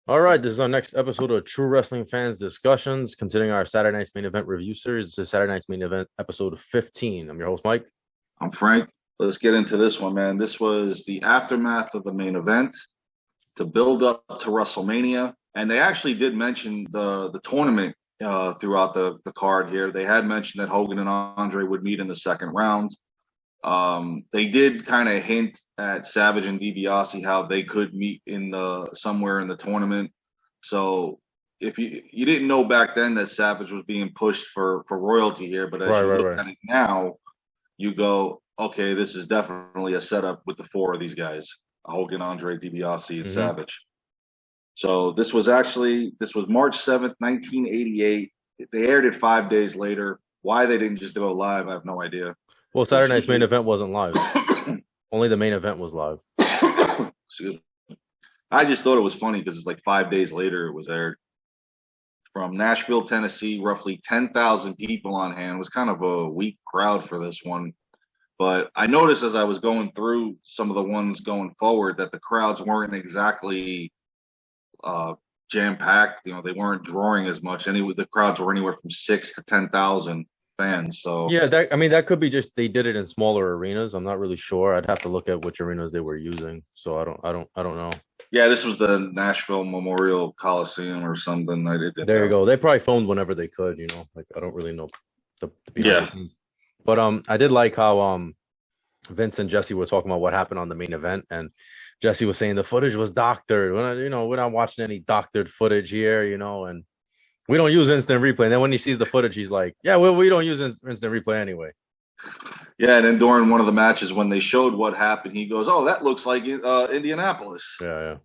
All right, this is our next episode of True Wrestling Fans Discussions, continuing our Saturday Night's Main Event review series. This is Saturday Night's Main Event, episode 15. I'm your host, Mike. I'm Frank. Let's get into this one, man. This was the aftermath of the main event to build up to WrestleMania. And they actually did mention the tournament throughout the card here. They had mentioned that Hogan and Andre would meet in the second round. They did kind of hint at Savage and DiBiase how they could meet in the somewhere in the tournament. So if you didn't know back then that Savage was being pushed for royalty here, but as Right, you right, look right. at it now, you go, okay, this is definitely a setup with the four of these guys: Hogan, Andre, DiBiase, and hmm Savage. So this was March 7th, 1988. They aired it 5 days later. Why they didn't just go live, I have no idea. Well, Because Saturday Night's Main usually, Event wasn't live. Only the main event was live. excuse me. I just thought it was funny because it's like 5 days later it was aired. From Nashville, Tennessee, roughly 10,000 people on hand. It was kind of a weak crowd for this one. But I noticed as I was going through some of the ones going forward that the crowds weren't exactly jam packed. You know, they weren't drawing as much. Anyway, the crowds were anywhere from 6 to 10,000 fans. So Yeah, that could be just they did it in smaller arenas. I'm not really sure. I'd have to look at which arenas they were using. So I don't know. yeah, this was the Nashville Memorial Coliseum or something. I did There you go. They probably filmed whenever they could, Like I don't really know the behind the Yeah, scenes. But I did like how Vince and Jesse were talking about what happened on the main event, and Jesse was saying the footage was doctored. We're not watching any doctored footage here, and we don't use instant replay. And then when he sees the footage, he's like, "Yeah, well, we don't use instant replay anyway." yeah. And then during one of the matches when they showed what happened, he goes, "Oh, that looks like Indianapolis." Yeah, yeah.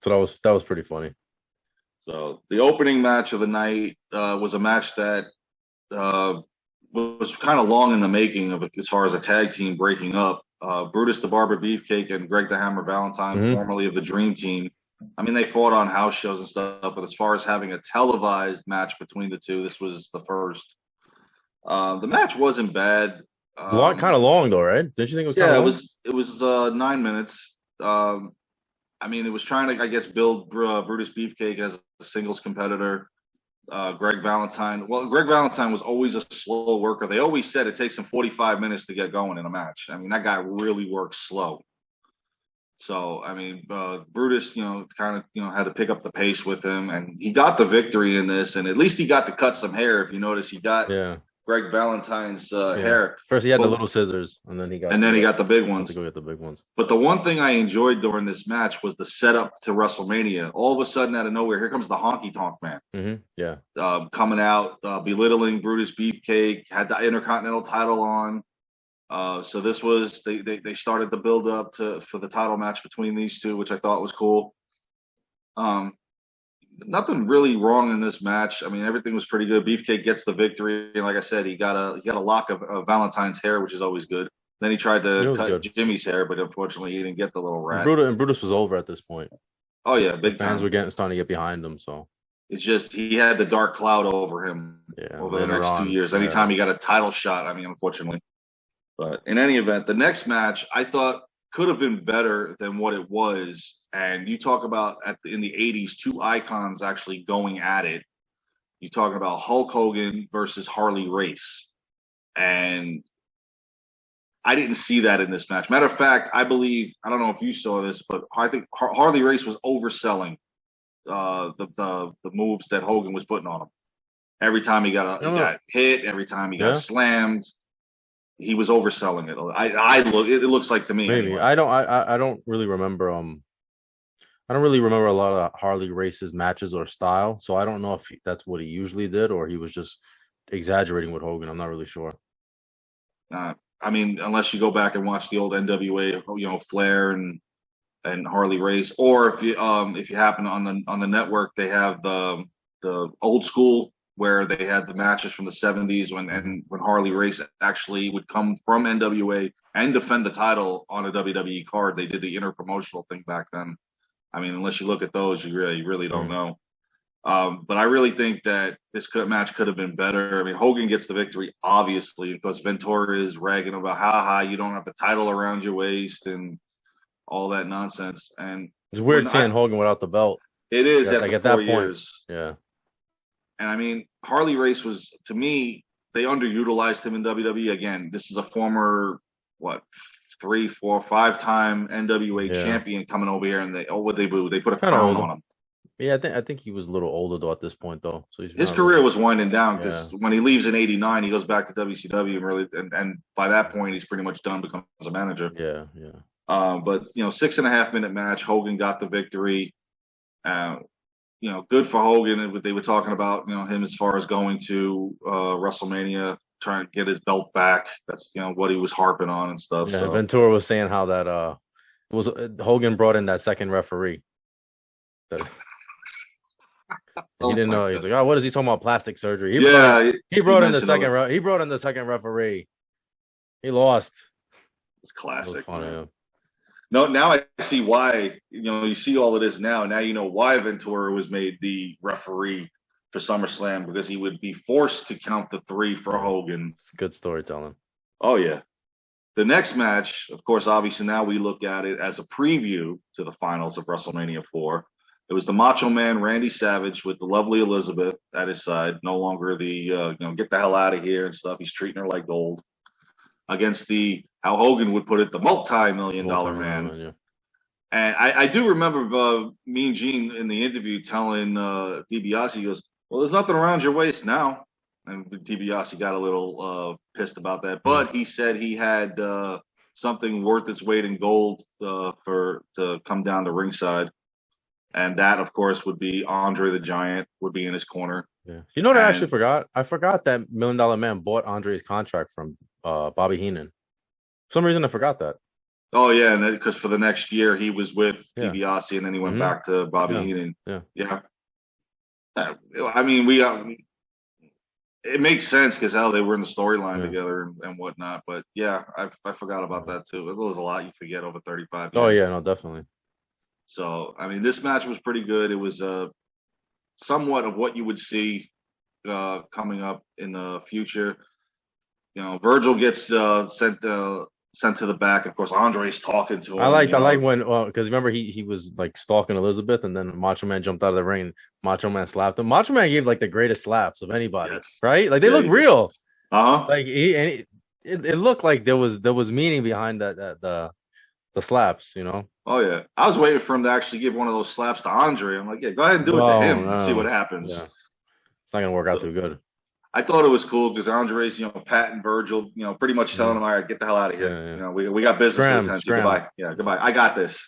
So that was pretty funny. So the opening match of the night was a match that uh, was kind of long in the making of as far as a tag team breaking up. Brutus the Barber Beefcake and Greg the Hammer Valentine, hmm formerly of the Dream Team. I mean, they fought on house shows and stuff, but as far as having a televised match between the two, this was the first. The match wasn't bad. Long, kind of long though, right? Didn't you think it was kind of Yeah, it long? was. It was 9 minutes. I mean, it was trying to, I guess, build Brutus Beefcake as a singles competitor. Greg Valentine. Well, Greg Valentine was always a slow worker. They always said it takes him 45 minutes to get going in a match. I mean, that guy really works slow. So, I mean, Brutus, kind of, had to pick up the pace with him, and he got the victory in this. And at least he got to cut some hair. If you notice, he got Yeah, Greg Valentine's yeah. hair, First he had the but little scissors, and then he got and then he got the big went to ones. go get the big ones. But the one thing I enjoyed during this match was the setup to WrestleMania. All of a sudden, out of nowhere, here comes the Honky Tonk Man Yeah. coming out, belittling Brutus Beefcake, had the Intercontinental title on. So this was they started the build up to for the title match between these two, which I thought was cool. Um, Nothing really wrong in this match. I mean, everything was pretty good. Beefcake gets the victory, and like I said, he got a lock of Valentine's hair, which is always good. Then he tried It to was cut good. Jimmy's hair, but unfortunately, he didn't get the little And rat. Brutus was over at this point. Oh yeah, The big fans time. were getting starting to get behind him, so It's just he had the dark cloud over him yeah, over the later next two on. years. Yeah. Anytime he got a title shot, I mean, unfortunately. But in any event, the next match I thought could have been better than what it was. And you talk about in the '80s, two icons actually going at it. You talking about Hulk Hogan versus Harley Race, and I didn't see that in this match. Matter of fact, I don't know if you saw this, but I think Harley Race was overselling the moves that Hogan was putting on him. Every time he No, got hit, every time he got yeah, slammed, he was overselling it. It looks like to me maybe. anyway. I don't really remember. I don't really remember a lot of Harley Race's matches or style, so I don't know if that's what he usually did or he was just exaggerating with Hogan. I'm not really sure. I mean, unless you go back and watch the old NWA, Flair and Harley Race, or if you happen on the network, they have the old school where they had the matches from the '70s when Harley Race actually would come from NWA and defend the title on a WWE card. They did the interpromotional thing back then. I mean, unless you look at those, you really don't Mm. know. But I really think that match could have been better. I mean, Hogan gets the victory, obviously, because Ventura is ragging about how you don't have the title around your waist and all that nonsense. And It's weird when seeing Hogan without the belt. It is Like after at 4 that point, years. yeah. And I mean, Harley Race was, to me, they underutilized him in WWE. Again, this is a former, what, 3, 4, 5-time NWA Yeah. champion coming over here, and what they do? They put a Kind of crown older. on him. Yeah, I think he was a little older though at this point though. So he's His not career really. was winding down Yeah. because when he leaves in '89, he goes back to WCW and by that point he's pretty much done, becomes a manager. Yeah. Yeah. But 6.5 minute match. Hogan got the victory. Good for Hogan. They were talking about him as far as going to WrestleMania, trying to get his belt back. That's what he was harping on and stuff. Yeah. So Ventura was saying how that was Hogan brought in that second referee. That he didn't know. He's like, oh, what is he talking about? Plastic surgery. He brought in the second. He brought in the second referee. He lost. It's classic. It was funny, yeah. No, now I see why. You see all of this now. Now you know why Ventura was made the referee for SummerSlam, because he would be forced to count the 3 for Hogan. It's good storytelling. Oh yeah. The next match, of course, obviously now we look at it as a preview to the finals of WrestleMania 4. It was the Macho Man Randy Savage with the lovely Elizabeth at his side, no longer the get the hell out of here and stuff. He's treating her like gold, against the, how Hogan would put it, the multi-million-dollar man. Yeah. And I do remember Mean Gene in the interview telling DiBiase, he goes, well, there's nothing around your waist now. And DiBiase got a little pissed about that. But he said he had something worth its weight in gold to come down to ringside. And that, of course, would be Andre the Giant would be in his corner. Yeah. You know what I actually forgot? I forgot that $1 Million Man bought Andre's contract from Bobby Heenan. For some reason, I forgot that. Oh, yeah, and because for the next year, he was with DiBiase, and then he went back to Bobby Heenan. Yeah. I mean, it makes sense because how they were in the storyline together and whatnot. But, yeah, I forgot about that, too. There's a lot you forget over 35 years. Oh, yeah, no, definitely. So, I mean, this match was pretty good. It was somewhat of what you would see coming up in the future. Virgil gets sent to the back. Of course, Andre's talking to him. I like when, because remember he was like stalking Elizabeth, and then Macho Man jumped out of the ring. And Macho Man slapped him. Macho Man gave like the greatest slaps of anybody, right? Like they look real. Like it looked like there was meaning behind the slaps, Oh yeah, I was waiting for him to actually give one of those slaps to Andre. I'm like, yeah, go ahead and do it to him and see what happens. Yeah. It's not gonna work out too good. I thought it was cool because Andre's, patting Virgil, pretty much telling him, all right, get the hell out of here. Yeah. We got business to attend to. Goodbye. Yeah, goodbye. I got this.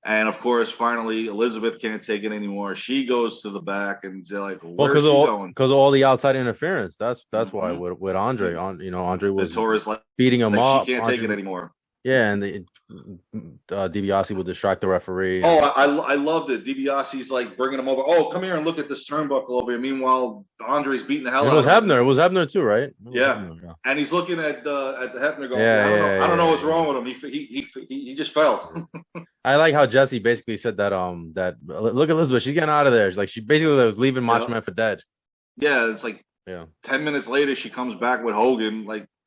And of course, finally, Elizabeth can't take it anymore. She goes to the back, and they're like, "Where's she going?" Because of all the outside interference. That's why with Andre, Andre was beating him up. She can't take it anymore. Yeah, and DiBiase would distract the referee. Oh, I loved it. DiBiase's like bringing him over. Oh, come here and look at this turnbuckle over here. Meanwhile, Andre's beating the hell out of him. Hebner. It was Hebner too, right? Yeah. And he's looking at the Hebner going, I don't know what's wrong with him. He just fell. I like how Jesse basically said that look at Elizabeth, she's getting out of there. She basically was leaving Macho Man for dead. Yeah, it's like 10 minutes later she comes back with Hogan.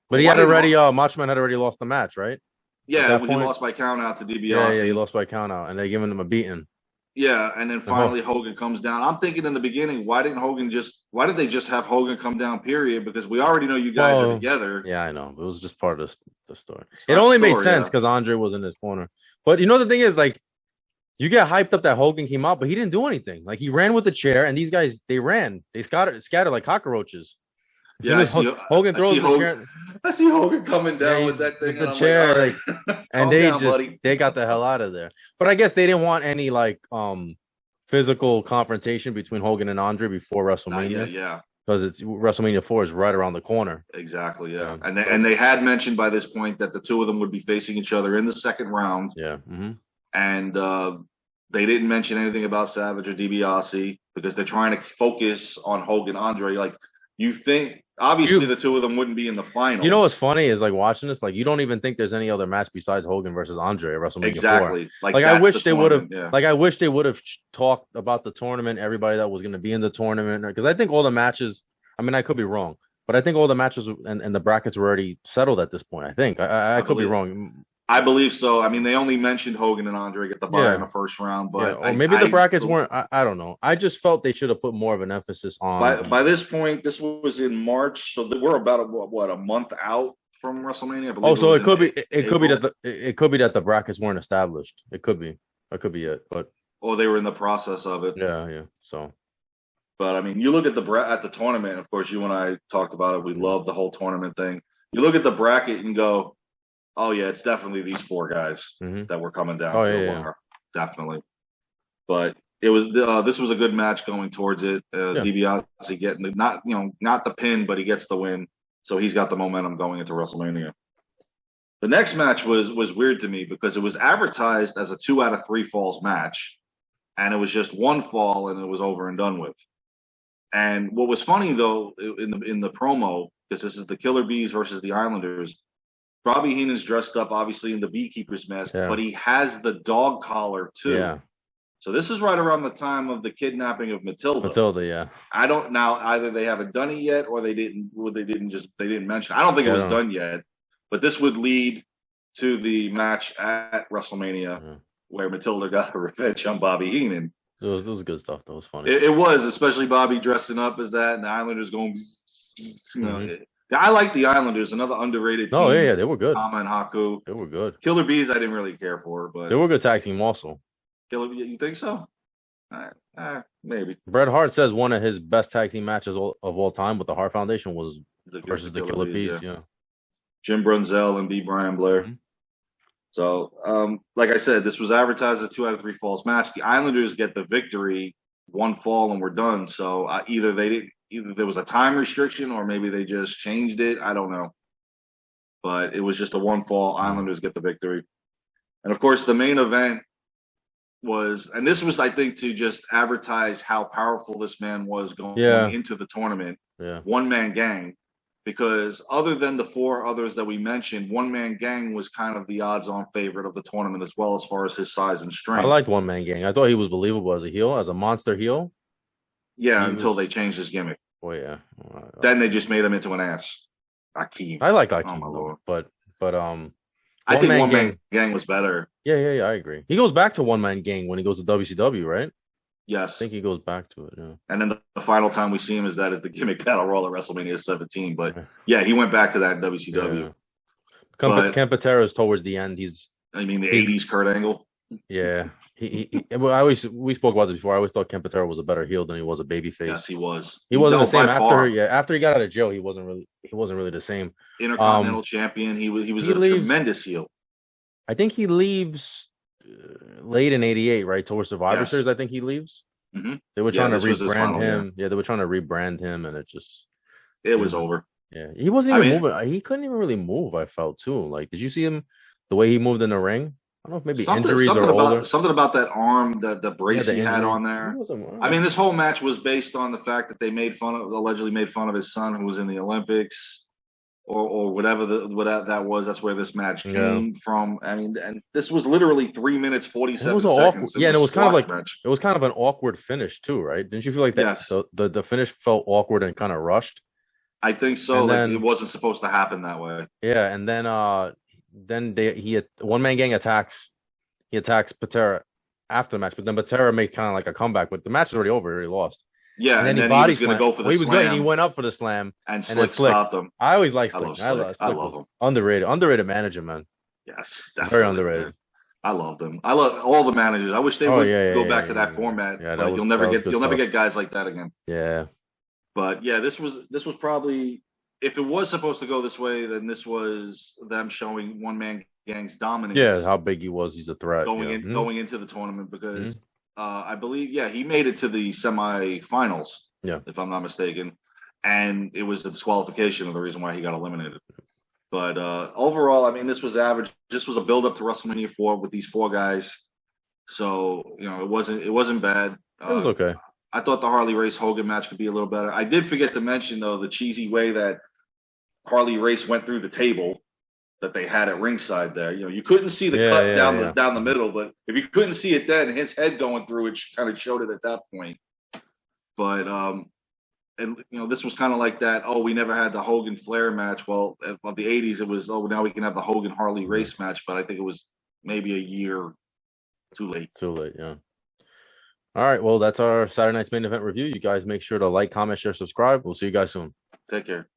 But he had already Macho Man had already lost the match, right? Yeah, he lost by count out to DiBiase. Yeah, he lost by count out, and they're giving him a beating. Yeah, and then finally Hogan comes down. I'm thinking in the beginning, why did they just have Hogan come down, period? Because we already know you guys are together. Yeah, I know. It was just part of the story. It only made sense because Andre was in his corner. But the thing is, you get hyped up that Hogan came out, but he didn't do anything. He ran with the chair, and these guys, they ran. They scattered like cockroaches. Yeah, Hogan throws the chair. I see Hogan coming down with that thing. The chair, and they got the hell out of there. But I guess they didn't want any physical confrontation between Hogan and Andre before WrestleMania. Yeah. Because it's WrestleMania 4 is right around the corner. Exactly, yeah. And they had mentioned by this point that the two of them would be facing each other in the second round. Yeah. Mm-hmm. And they didn't mention anything about Savage or DiBiase because they're trying to focus on Hogan, Andre. You think obviously the two of them wouldn't be in the finals. You know what's funny is watching this, you don't even think there's any other match besides Hogan versus Andre at WrestleMania 4. Exactly. I wish they would have I wish they would have talked about the tournament, everybody that was going to be in the tournament, because I think all the matches, I could be wrong, but I think all the matches and the brackets were already settled at this point. I think I could be wrong. I believe so. I mean, they only mentioned Hogan and Andre get the bye in the first round, but or maybe the brackets weren't. I don't know. I just felt they should have put more of an emphasis on. By this point, this was in March, so we're about a month out from WrestleMania. I believe so it could be. It could be that the brackets weren't established. It could be. That could be it. But they were in the process of it. Yeah. So. But I mean, you look at the tournament. Of course, you and I talked about it. We love the whole tournament thing. You look at the bracket and go, "Oh yeah, it's definitely these four guys that we're coming down to the wire, definitely." But it was this was a good match going towards it. DiBiase getting not the pin, but he gets the win, so he's got the momentum going into WrestleMania. The next match was weird to me because it was advertised as a 2 out of 3 falls match, and it was just one fall and it was over and done with. And what was funny though in the promo, because this is the Killer Bees versus the Islanders, Bobby Heenan's dressed up obviously in the beekeeper's mask, but he has the dog collar too. Yeah. So this is right around the time of the kidnapping of Matilda. Yeah. I don't now either they haven't done it yet or they didn't mention. I don't think it was done yet, but this would lead to the match at WrestleMania where Matilda got her revenge on Bobby Heenan. It was good stuff. That was funny. It was, especially Bobby dressing up as that, and the Islanders going. I like the Islanders, another underrated team. Oh yeah, they were good. Tama and Haku, they were good. Killer Bees, I didn't really care for, but they were a good tag team also. Killer, you think so? Maybe. Bret Hart says one of his best tag team matches of all time with the Hart Foundation was versus the Killer Bees. Yeah. Jim Brunzell and B. Brian Blair. So, like I said, this was advertised as a 2 out of 3 falls match. The Islanders get the victory, one fall, and we're done. So either there was a time restriction, or maybe they just changed it. I don't know. But it was just a one fall. Islanders get the victory, and of course, the main event was, and this was, I think, to just advertise how powerful this man was going into the tournament. Yeah, one-man gang. Because other than the 4 others that we mentioned, One Man Gang was kind of the odds-on favorite of the tournament as well as far as his size and strength. I liked One Man Gang. I thought he was believable as a heel, as a monster heel. Yeah, until they changed his gimmick. Oh yeah. Then they just made him into an ass. Akeem. I like Akeem, oh, my Lord. but I think One Man Gang was better. Yeah, I agree. He goes back to One Man Gang when he goes to WCW, right? Yes. I think he goes back to it, yeah. And then the final time we see him is the gimmick battle royal at WrestleMania 17. But yeah, he went back to that in WCW. Yeah. Ken Patera's towards the end. The 80s Kurt Angle. Yeah. We spoke about this before. I always thought Ken Patera was a better heel than he was a babyface. Yes, he was. He wasn't the same after he got out of jail. He wasn't really the same. Intercontinental champion. He was a tremendous heel. I think he leaves late in '88, right? Towards Survivor Series, I think he leaves. Mm-hmm. They were trying to rebrand him. Yeah, they were trying to rebrand him, and it was over. Yeah, he wasn't even moving. He couldn't even really move. I felt too. Like, did you see him the way he moved in the ring? I don't know if maybe injuries or older. Something about that arm, the brace he had on there. This whole match was based on the fact that they allegedly made fun of his son who was in the Olympics. Or whatever that was. That's where this match came from. I mean, and this was literally 3 minutes 47 seconds. And it was kind of it was kind of an awkward finish too, right? Didn't you feel like that? Yes. The finish felt awkward and kind of rushed. I think so. Then, it wasn't supposed to happen that way. Yeah, and then One Man Gang attacks. He attacks Patera after the match, but then Patera makes kind of like a comeback. But the match is already over. He already lost. Yeah, and then he was going to go for the slam. He was good, and he went up for the slam. And Slick stopped him. I always like Slick. I love him. Underrated manager, man. Yes, definitely. Very underrated. Man. I loved him. I love all the managers. I wish they would go back to that format. Yeah, you'll never get guys like that again. Yeah. But yeah, this was probably, if it was supposed to go this way, then this was them showing One Man Gang's dominance. Yeah, how big he was. He's a threat. Going into the tournament because. I believe, he made it to the semifinals, if I'm not mistaken, and it was the disqualification of the reason why he got eliminated. But overall, I mean, this was average. This was a build-up to WrestleMania 4 with these 4 guys, so it wasn't bad. It was okay. I thought the Harley Race Hogan match could be a little better. I did forget to mention though the cheesy way that Harley Race went through the table that they had at ringside there. You couldn't see the cut down the middle, but if you couldn't see it then, his head going through it kind of showed it at that point. But and this was kind of like that. Oh, we never had the Hogan Flair match. Well, of the '80s, it was now we can have the Hogan Harley race match. But I think it was maybe a year too late. Too late, yeah. All right, well, that's our Saturday night's main event review. You guys make sure to like, comment, share, subscribe. We'll see you guys soon. Take care.